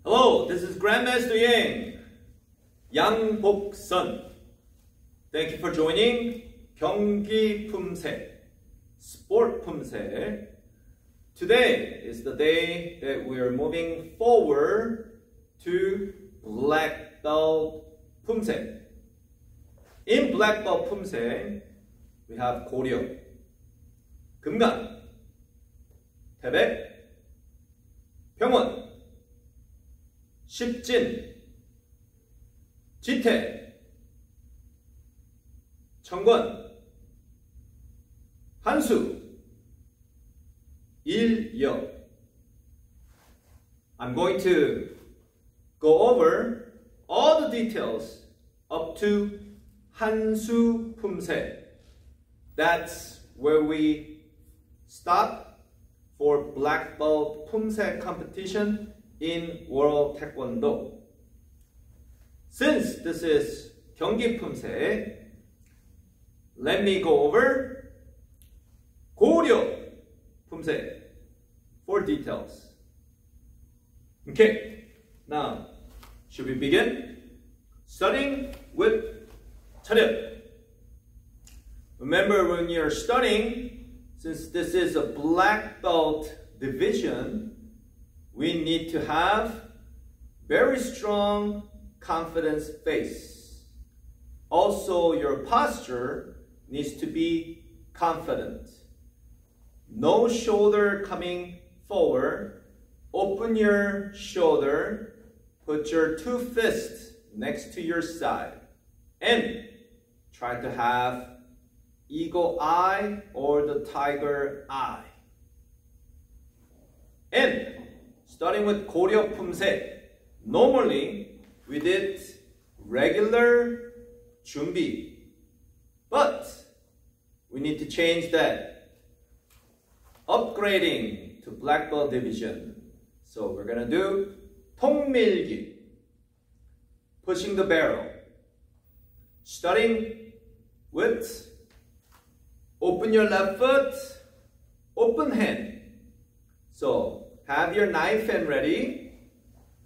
Hello, this is Grandmaster Yang, Yang Bok-sun. Thank you for joining 경기 품새, Sport Poomsae. Today is the day that we are moving forward to Black Belt Poomsae. In Black Belt Poomsae, we have KORYO, 금강, 태백, 평원, 십진, 지태, 청권, 한수, 일역. I'm going to go over all the details up to 한수 품새. That's where we stop for Black Belt Poomsae competition in World Taekwondo. Since this is 경기 품새, let me go over 고려 품새 for details. Okay, now should we begin? Starting with 차렷. Remember, when you're studying, since this is a black belt division, we need to have very strong confidence face. Also, your posture needs to be confident. No shoulder coming forward. Open your shoulder. Put your two fists next to your side. And try to have eagle eye or the tiger eye. And starting with 고려 품새, normally we did regular 준비, but we need to change that, upgrading to black belt division. So we're gonna do 통밀기, pushing the barrel, starting with open your left foot, open hand. So have your knife hand ready,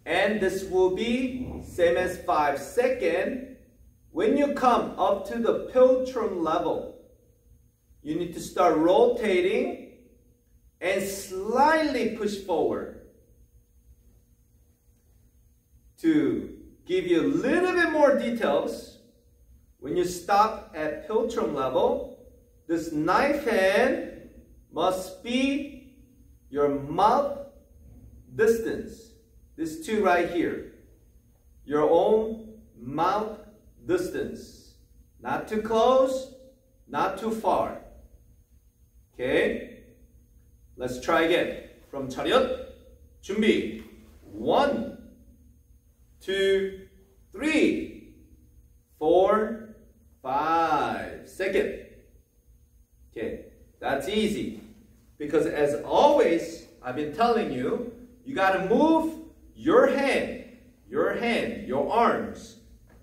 and this will be same as 5 seconds. When you come up to the piltron level, you need to start rotating and slightly push forward. To give you a little bit more details, when you stop at piltron level, this knife hand must be your mouth distance. This two right here. Your own mouth distance. Not too close, not too far. Okay? Let's try again. From 차렷, 준비. 1, 2, 3, 4, 5. Second. Okay, that's easy. Because as always, I've been telling you, you gotta move your hand, your arms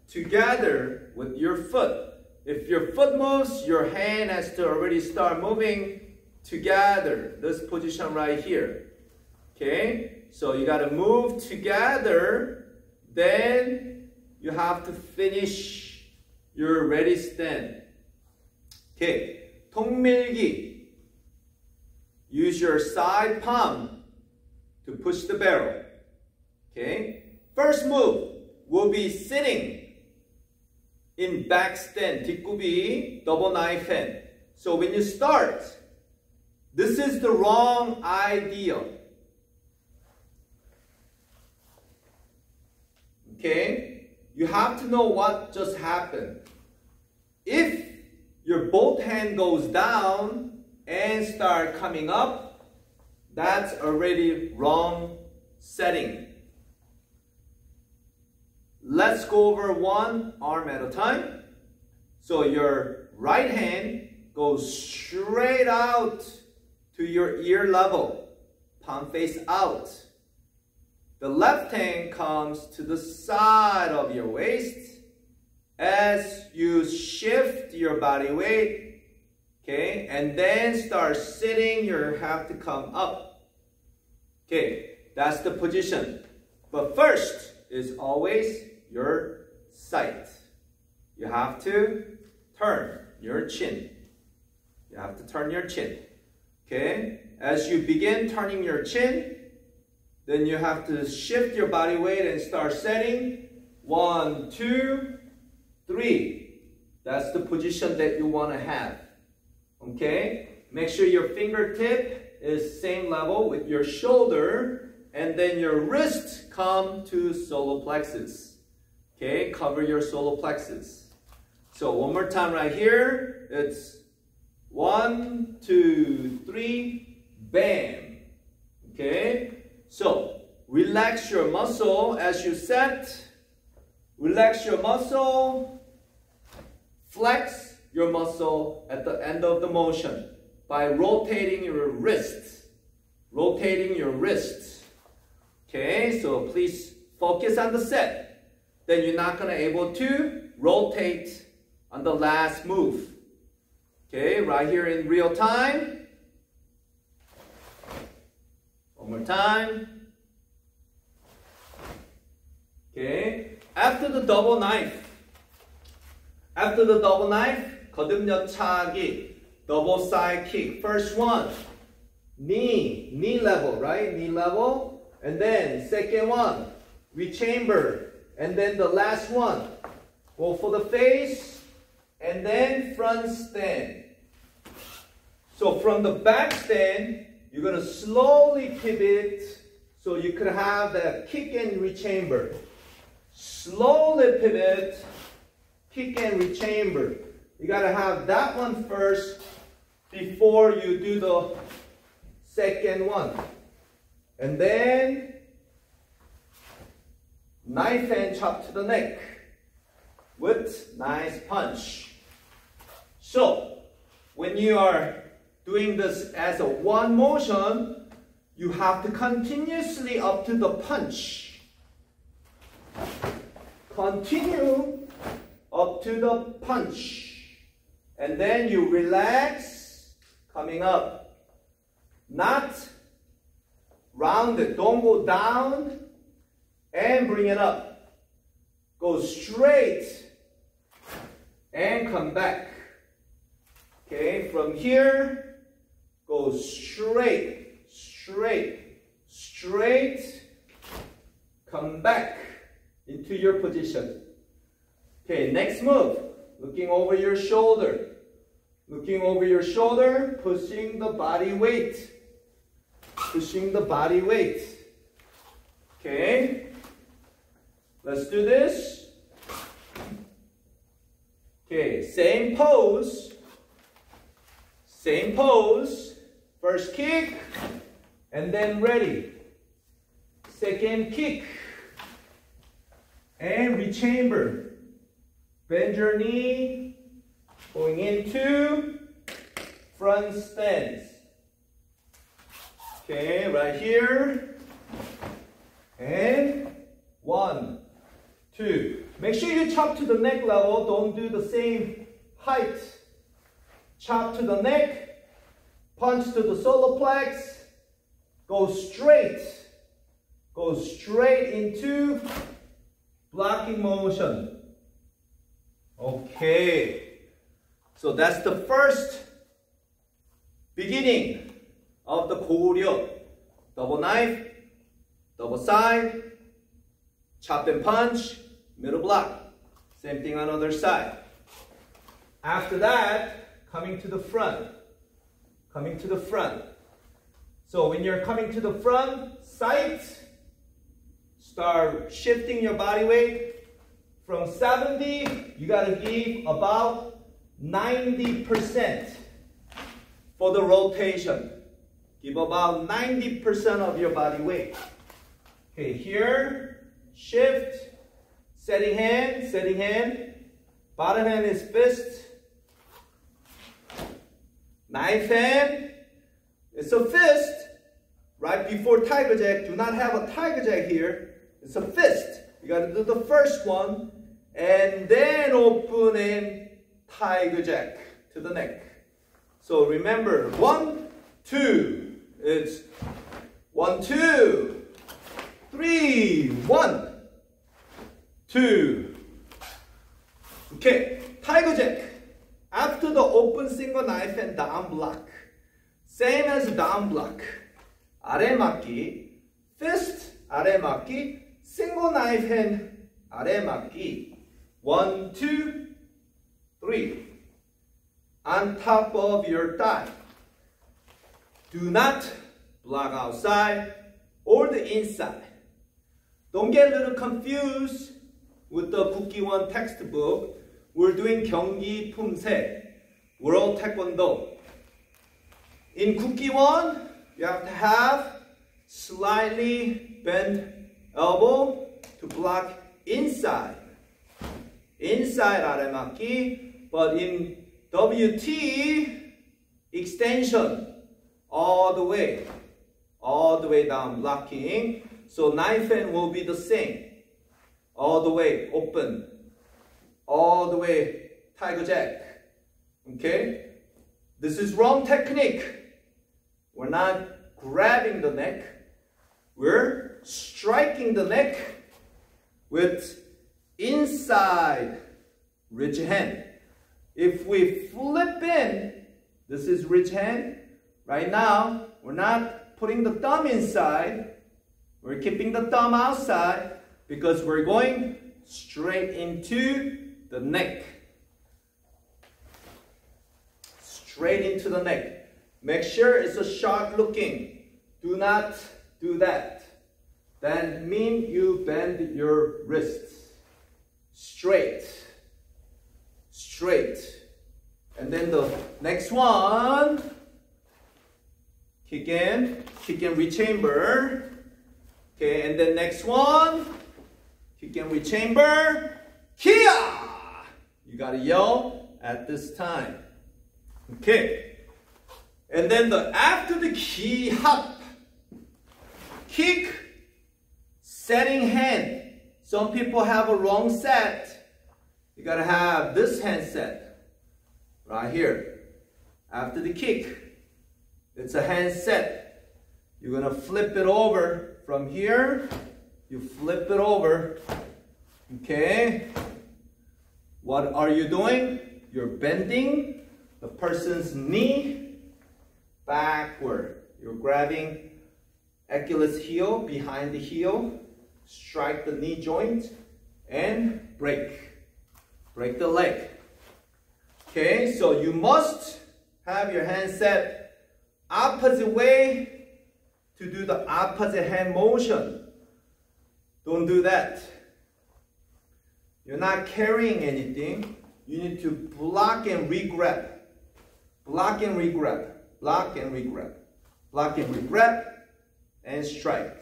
together with your foot. If your foot moves, your hand has to already start moving together. This position right here. Okay, so you gotta move together, then you have to finish your ready stand. Okay. 통밀기. Use your side palm to push the barrel. Okay? First move will be sitting in back stand, 뒷굽이, double knife hand. So when you start, this is the wrong idea. Okay? You have to know what just happened. If your both hand goes down and start coming up, that's already wrong setting. Let's go over one arm at a time. So your right hand goes straight out to your ear level, palm face out. The left hand comes to the side of your waist. As you shift your body weight, okay, and then start sitting, you have to come up. Okay, that's the position. But first is always your sight. You have to turn your chin. You have to turn your chin. Okay? As you begin turning your chin, then you have to shift your body weight and start setting. 1, 2, 3. That's the position that you want to have. Okay? Make sure your fingertip is same level with your shoulder, and then your wrist come to solar plexus. Okay? Cover your solar plexus. So one more time right here. It's 1, 2, 3, bam. Okay? So, relax your muscle as you set. Relax your muscle. Flex your muscle at the end of the motion by rotating your wrist. Rotating your wrist. Okay, so please focus on the set. Then you're not going to able to rotate on the last move. Okay, right here in real time. One more time. Okay, after the double knife. After the double knife, 거듭여차기, double side kick. First one, knee level, right? Knee level. And then second one, rechamber. And then the last one, go for the face. And then front stand. So from the back stand, you're going to slowly pivot so you could have that kick and rechamber. Slowly pivot, kick and rechamber. You got to have that one first before you do the second one. And then knife and chop to the neck with nice punch. So, when you are doing this as a one motion, you have to continuously up to the punch. Continue up to the punch. And then you relax, coming up. Not rounded, don't go down and bring it up. Go straight and come back. Okay, from here, go straight, straight, straight, come back into your position. Okay, next move, looking over your shoulder. Looking over your shoulder, pushing the body weight. Pushing the body weight. Okay, let's do this. Okay, same pose. Same pose. First kick, and then ready. Second kick, and rechamber. Bend your knee, going into front stance. Okay, right here. And 1, 2. Make sure you chop to the neck level. Don't do the same height. Chop to the neck. Punch to the solar plex. Go straight. Go straight into blocking motion. Okay. So that's the first beginning of the Koryo. Double knife, double side, chop and punch, middle block. Same thing on other side. After that, coming to the front. Coming to the front. So when you're coming to the front, sight, start shifting your body weight. From 70, you got to give about 90% for the rotation. Give about 90% of your body weight. Okay, here, shift, setting hand. Bottom hand is fist. Knife hand. It's a fist. Right before Tiger Jack, do not have a Tiger Jack here. It's a fist. You got to do the first one. And then open in Tiger Jack to the neck. So remember, 1, 2. It's 1, 2, 3. 3. 1, 2. Okay, Tiger Jack. After the open single knife and down block. Same as down block. 아래 맞기. Fist 아래 맞기. Single knife hand 아래 맞기. 1, 2, 3. On top of your thigh. Do not block outside or the inside. Don't get a little confused with the Cookie One textbook. We're doing 경기 품새, World Taekwondo. In Cookie One, you have to have slightly bent elbow to block inside. Inside 아래 맞기. But in WT, extension all the way down blocking. So knife hand will be the same. All the way open. All the way Tiger Jack. Okay? This is wrong technique. We're not grabbing the neck. We're striking the neck with inside ridge hand. If we flip in, this is ridge hand. Right now, we're not putting the thumb inside. We're keeping the thumb outside because we're going straight into the neck. Straight into the neck. Make sure it's a sharp looking. Do not do that. That means you bend your wrists. Straight. Straight. And then the next one. Kick in, rechamber. Okay, and then next one. Kick in, rechamber. Kia! You gotta yell at this time. Okay. And then after the key hop, kick, setting hand. Some people have a wrong set. You gotta have this hand set right here. After the kick, it's a hand set. You're gonna flip it over from here. You flip it over. Okay. What are you doing? You're bending the person's knee backward. You're grabbing Achilles heel behind the heel. Strike the knee joint and break. Break the leg. Okay, so you must have your hand set opposite way to do the opposite hand motion. Don't do that. You're not carrying anything. You need to block and re-grab. Block and re-grab. Block and re-grab. Block and re-grab and strike.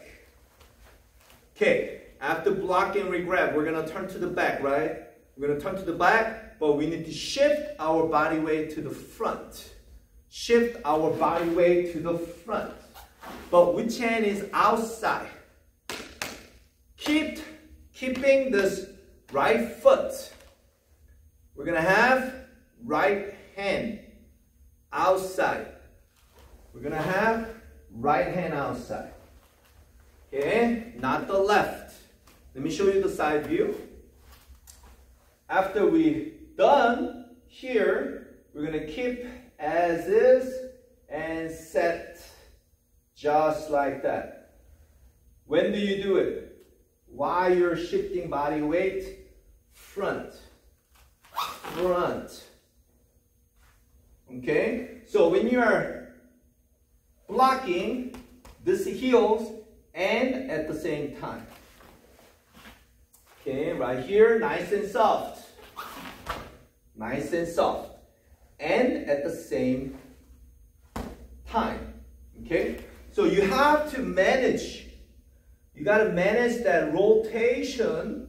Okay, after block and re-grab, we're going to turn to the back, right? We're going to turn to the back, but we need to shift our body weight to the front. Shift our body weight to the front. But which hand is outside? Keeping this right foot. We're going to have right hand outside. We're going to have right hand outside. Okay, not the left. Let me show you the side view. After we're done here, we're going to keep as is and set just like that. When do you do it? While you're shifting body weight, front, front. Okay, so when you are blocking, this heels and at the same time. Okay, right here, nice and soft. Nice and soft. And at the same time. Okay, so you have to manage. You got to manage that rotation.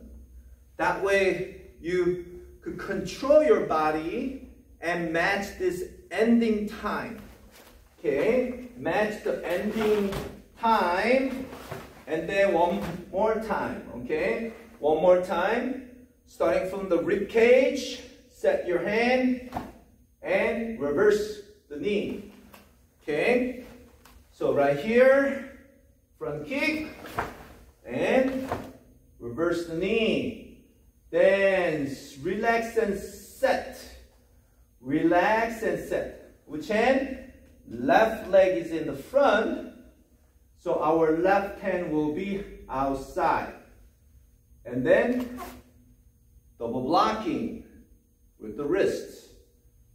That way you could control your body and match this ending time. Okay, match the ending time. And then one more time. Okay, one more time. Starting from the rib cage, set your hand and reverse the knee. Okay, so right here, front kick and First knee. Then relax and set. Relax and set. Which hand? Left leg is in the front. So our left hand will be outside. And then double blocking with the wrists.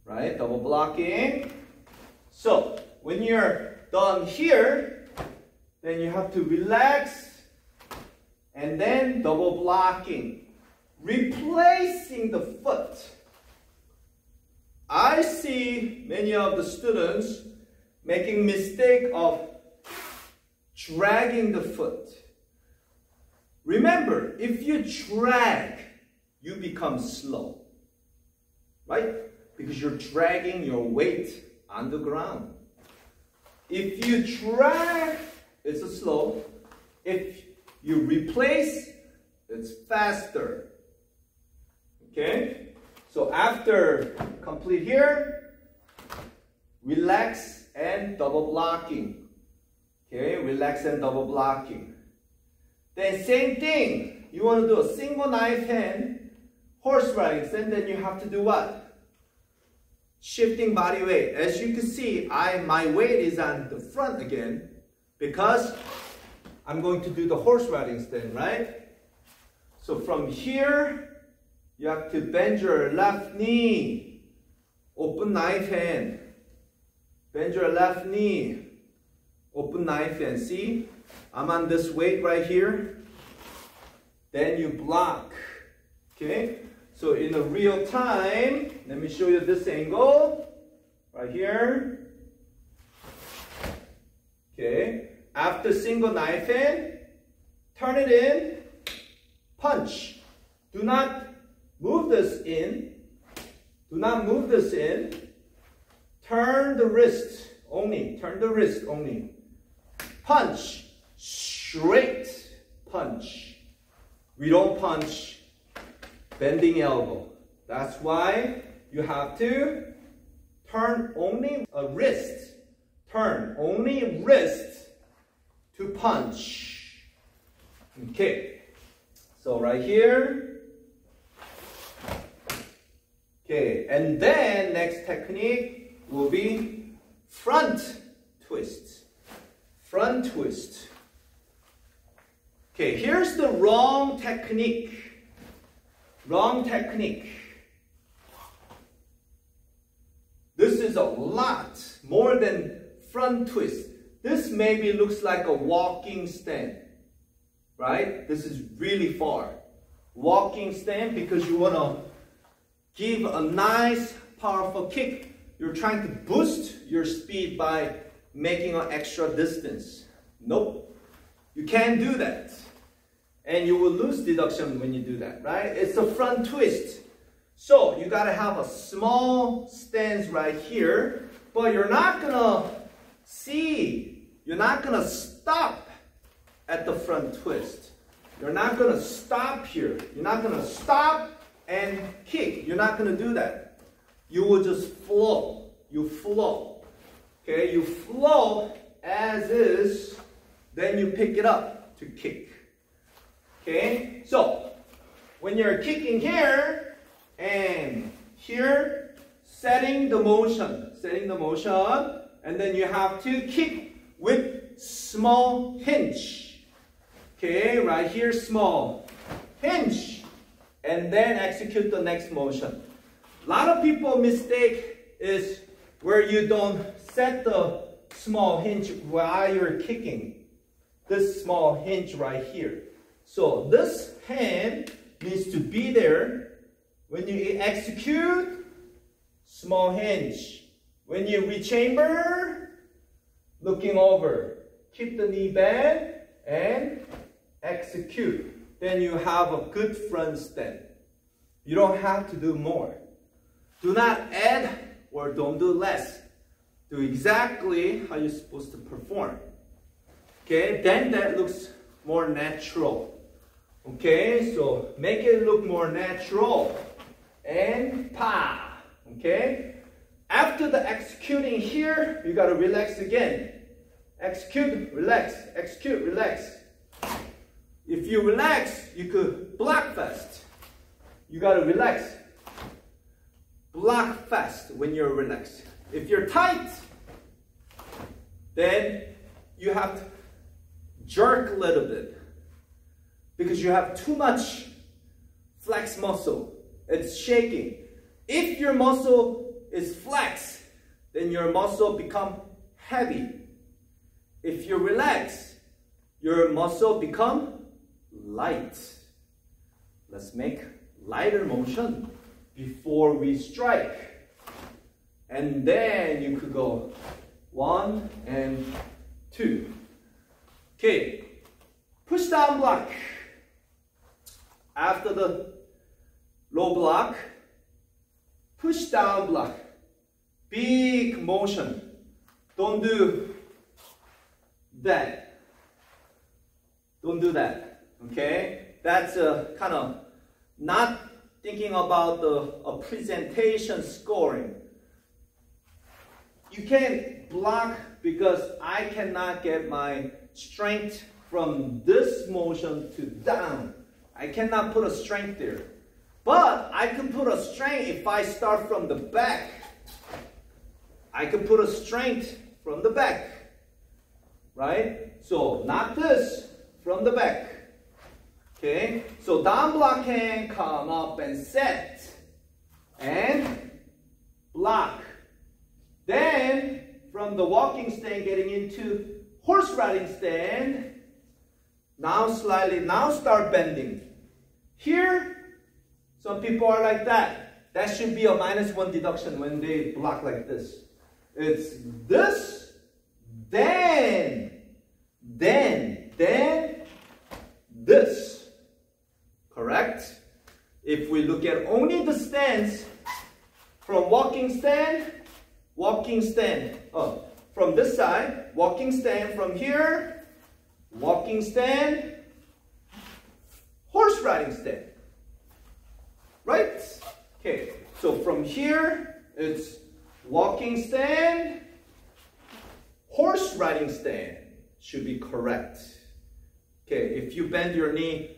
Right? Double blocking. So when you're done here, then you have to relax and then double blocking. Replacing the foot. I see many of the students making mistake of dragging the foot. Remember, if you drag, you become slow. Right? Because you're dragging your weight on the ground. If you drag, it's slow. If you replace, it's faster. Okay? So after complete here, relax and double blocking. Okay? Relax and double blocking. Then same thing. You want to do a single knife hand, horse riding, and then you have to do what? Shifting body weight. As you can see, my weight is on the front again because I'm going to do the horse riding stand, right? So from here, you have to bend your left knee. Open knife hand. Bend your left knee. Open knife hand. See? I'm on this weight right here. Then you block. Okay? So in the real time, let me show you this angle. Right here. Okay. After single knife hand, turn it in. Punch. Do not move this in. Do not move this in. Turn the wrist only. Turn the wrist only. Punch. Straight punch. We don't punch bending elbow. That's why you have to turn only a wrist. Turn only wrist to punch. Okay. So right here. Okay. And then next technique will be front twist. Front twist. Okay. Here's the wrong technique. Wrong technique. This is a lot more than front twist. This maybe looks like a walking stand, right? This is really far. Walking stand because you want to give a nice, powerful kick. You're trying to boost your speed by making an extra distance. Nope. You can't do that. And you will lose deduction when you do that, right? It's a front twist. So you got to have a small stance right here, but you're not going to see, you're not going to stop at the front twist. You're not going to stop here. You're not going to stop and kick. You're not going to do that. You will just flow. You flow. Okay, you flow as is, then you pick it up to kick. Okay, so when you're kicking here and here, setting the motion, and then you have to kick with small hinge. Okay, right here, small hinge, and then execute the next motion. A lot of people mistake is where you don't set the small hinge while you're kicking. This small hinge right here. So this hand needs to be there. When you execute, small hinge. When you rechamber, looking over. Keep the knee bend and execute. Then you have a good front stand. You don't have to do more. Do not add or don't do less. Do exactly how you're supposed to perform. Okay, then that looks more natural. Okay, so make it look more natural. And pa. Okay? After the executing here, you got to relax again. Execute, relax. Execute, relax. If If you relax, you could block fast. You gotta relax. Block fast when you're relaxed. If you're tight, then you have to jerk a little bit because you have too much flex muscle. It's shaking. If your muscle is flexed, then your muscle become heavy. If you relax, your muscle become light. Let's make lighter motion before we strike. And then you could go 1 and 2. Okay, push down block. After the low block, push down block. Big motion. Don't do that. Don't do that. Okay? That's kind of not thinking about a presentation scoring. You can't block because I cannot get my strength from this motion to down. I cannot put a strength there. But I can put a strength if I start from the back. I can put a strength from the back. Right? So not this, from the back. Okay? So down block hand, come up and set. And block. Then from the walking stand getting into horse riding stand. Now slightly, now start bending. Here, some people are like that. That should be a -1 deduction when they block like this. It's this, then this. Correct? If we look at only the stance, from walking stand, from this side, walking stand from here, walking stand, horse riding stand. Right? Okay, so from here, it's walking stand, horse riding stand. Should be correct. Okay, if you bend your knee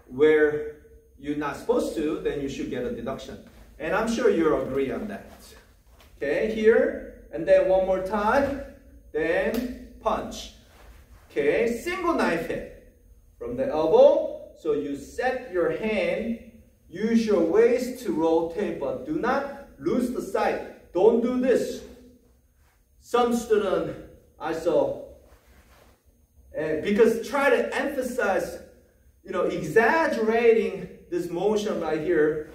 where you're not supposed to, then you should get a deduction. And I'm sure you'll agree on that. Okay, here, and then one more time, then punch. Okay, single knife hit from the elbow. So you set your hand, use your waist to rotate, but do not lose the sight. Don't do this. Some student I saw, because try to emphasize, exaggerating this motion right here,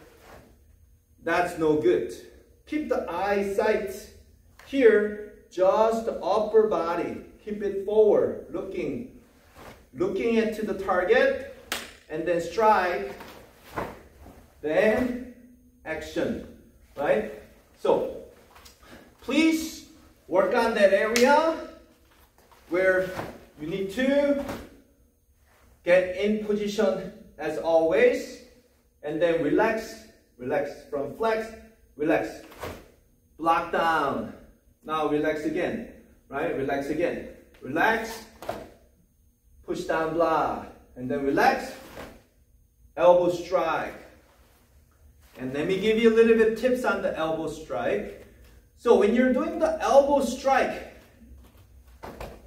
that's no good. Keep the eyesight here, just the upper body. Keep it forward, looking into the target, and then strike, then action, right? So, please work on that area where you need to get in position as always, and then relax from flex, relax, block down. Now relax again, right? Relax again. Relax, push down block, and then relax, elbow strike. And let me give you a little bit tips on the elbow strike. So when you're doing the elbow strike,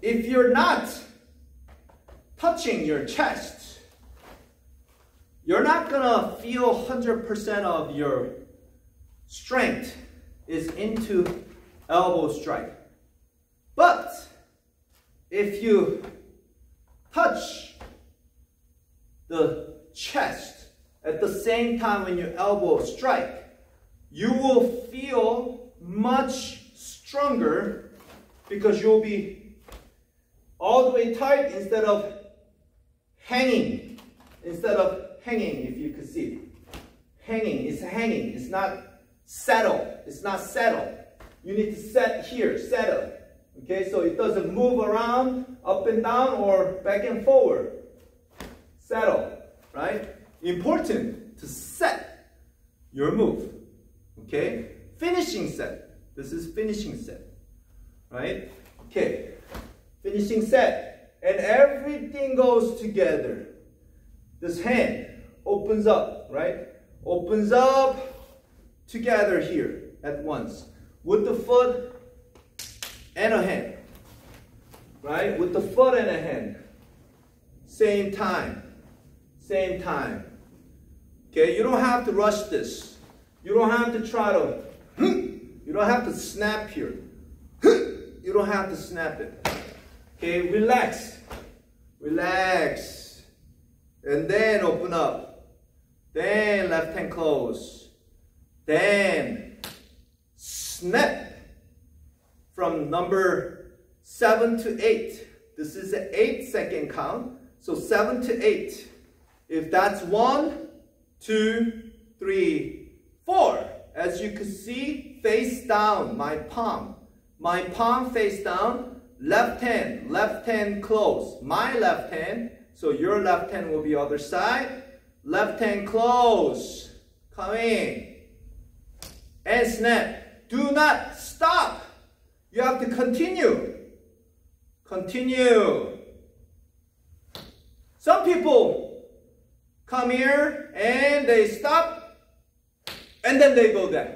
if you're not touching your chest, you're not gonna feel 100% of your strength is into elbow strike. But if you touch the chest at the same time when you elbow strike, you will feel much stronger because you'll be all the way tight instead of hanging. If you could see. Hanging, it's not settle. It's not settle. You need to set here, settle. Okay, so it doesn't move around, up and down, or back and forward. Settle, right? Important to set your move. Okay? Finishing set. This is finishing set. Right? Okay. Finishing set. And everything goes together. this hand opens up, right? Opens up together here at once with the foot and a hand, right? With the foot and a hand. Same time. Same time. Okay, you don't have to rush this. You don't have to try to, you don't have to snap here. You don't have to snap it. Okay, relax. Relax. And then open up. Then left hand close. Then snap from number 7 to 8. This is an 8-second count. So 7 to 8. If that's 1, 2, 3, 4. As you can see, face down, my palm. My palm face down, left hand close. My left hand, so your left hand will be other side. Left hand close, coming. And snap. Do not stop. You have to continue. Continue. Some people come here and they stop and then they go down.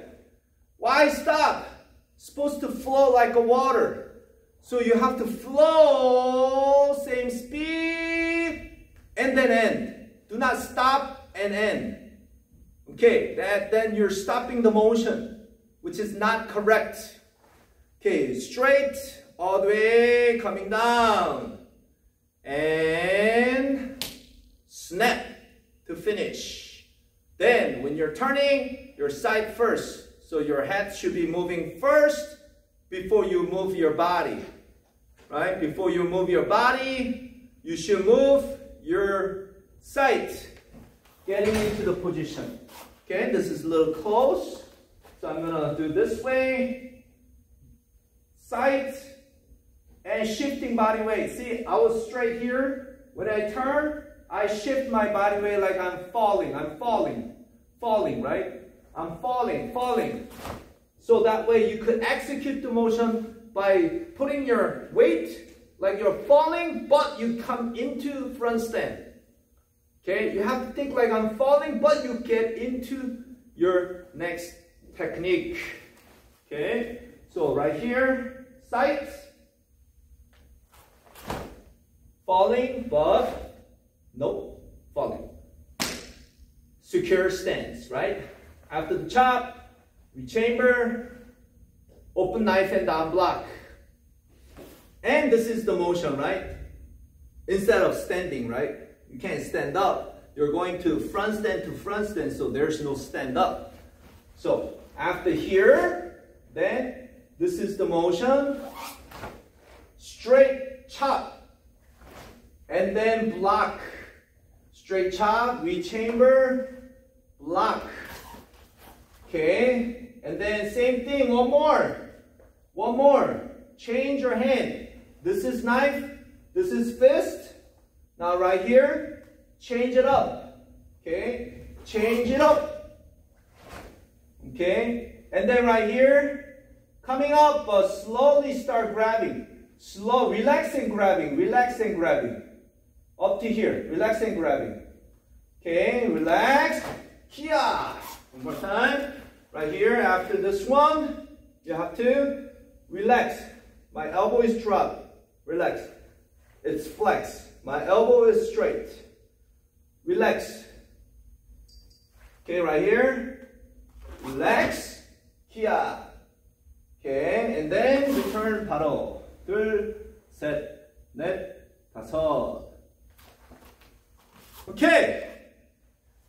Why stop? It's supposed to flow like a water. So you have to flow, same speed, and then end. Do not stop and end. Okay, then you're stopping the motion, which is not correct. Okay, straight, all the way, coming down. And snap to finish. Then when you're turning, your side first. So your head should be moving first before you move your body. Right? Before you move your body, you should move your side, getting into the position. Okay, this is a little close. So I'm going to do this way. Side and shifting body weight. See, I was straight here. When I turn, I shift my body weight like I'm falling. I'm falling, right? I'm falling. So that way you could execute the motion by putting your weight like you're falling, but you come into front stand. Okay, you have to think like I'm falling, but you get into your next technique. Okay, so right here, sides, falling, but nope, falling. Secure stance, right? After the chop, rechamber, open knife and down block. And this is the motion, right? Instead of standing, right? You can't stand up. You're going to front stand, so there's no stand up. So after here, then this is the motion. Straight chop. And then block. Straight chop, rechamber, block. Okay, and then same thing, one more. Change your hand. This is knife, this is fist. Now right here, change it up. Okay, change it up. Okay, and then right here, coming up, but slowly start grabbing. Slow, relax and grabbing. Up to here, relax and grabbing. Okay, relax. Kia. One more time. Right here, after this one, you have to relax. My elbow is dropped. Relax. It's flex. My elbow is straight. Relax. Okay, right here. Relax. Kia. Okay, and then return 바로. 둘, 셋, 넷, 다섯. Okay.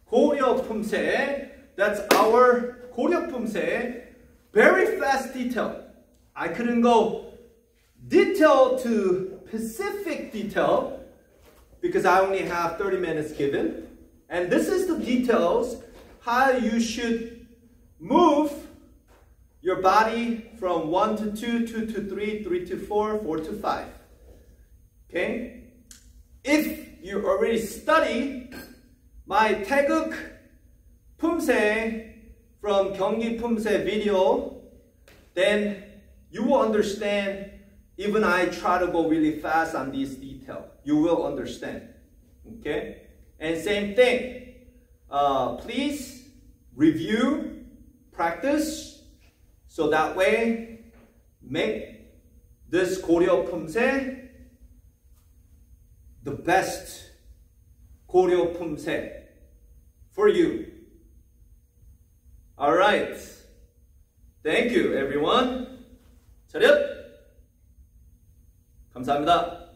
고려 품새. That's our 고려 품새. Very fast detail. I couldn't go detail to specific detail because I only have 30 minutes given. And this is the details how you should move your body from 1 to 2, 2 to 3, 3 to 4, 4 to 5. Okay? If you already study my 태극 품새 from 경기 품새 video, then you will understand. Even I try to go really fast on these details, you will understand. Okay? And same thing. Please review, practice, so that way make this Koryo Poomsae the best Koryo Poomsae for you. Alright. Thank you, everyone. 차렷! 감사합니다.